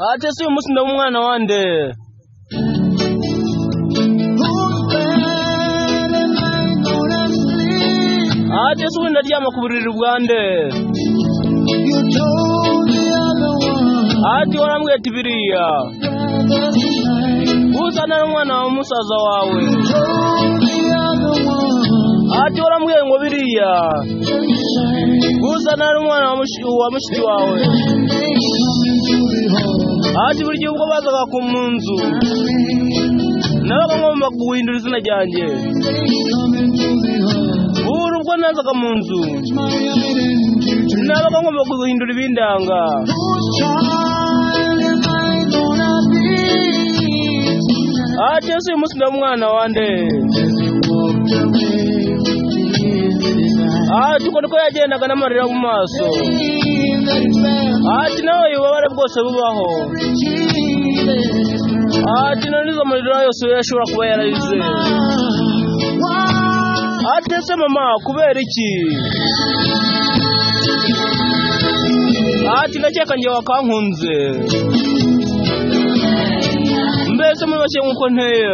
ate si umunsi ndamumwana wande ate si wenda ryama ku buriri bwande ati warambwiye ati biriya uzana n'umwana wa musaza wawe ati warambwiye ngo biriya uzana n'umwana wa mushiki wawe ati buri gihe ubwo bazaga ku munzu nabaga ngomba guhindura izina ryanjye ubwo nazaga mu nzu nabaga ngomba guhindura ibindanga ati ese umunsi ndamwana wande ati uko niko yagendaga n'amarira mu maso ati nawe ububabare bwose bubaho ati nanizo amarira yose yashobora kuba yararize ati ese mama kubera iki ati ndakeka njye wakankunze mbese muri bake nk'uko nteye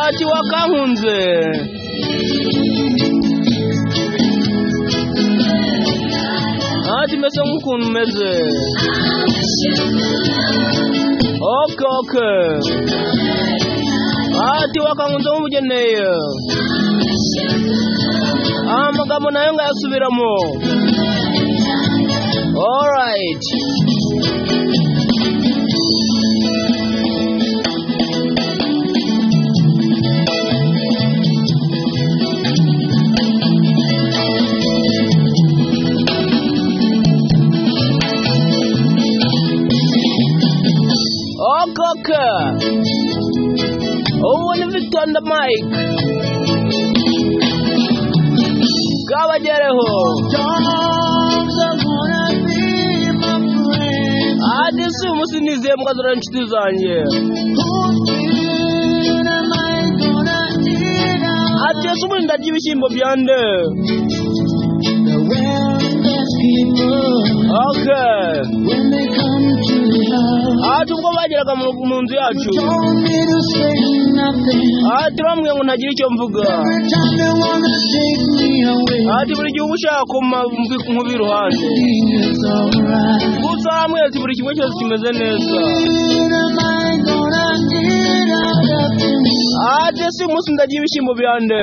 ati wakankunze ati mbese nk'ukuntu umeze okay ati wakankunze nk'umugeneye amagambo nayo ngayasubiramo alright okay when Victor on the mic Kabajereho adisi umusinize mukazura inshuti zanje adisi umuntu ndarya ibishyimbo byande okay ati ubwo bageraga mu nzu yacu ati bamwe ngo ntagira icyo mvuga ati buri gihe ushaka kumva iruhande gusa hamwe ati buri kimwe cyose kimeze neza ati si umunsi ndagira ibishyimbo byande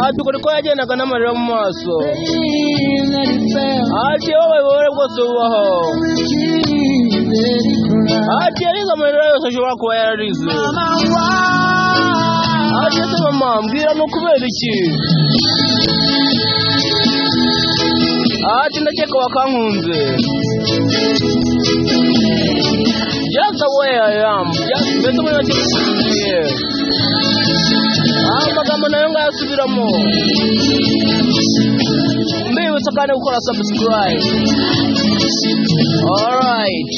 ati uko niko yagendaga n'amarira mu maso ati wowe ububabare bwose bubaho ati yarize amarira yose ashobora kuba yararize ati ese mama mbwira ni ukubera iki ati ndakeka wakankunze just the way I am mbese muri make amagambo nayo ngayasubiramo mbibutsa kandi gukora subscribe alright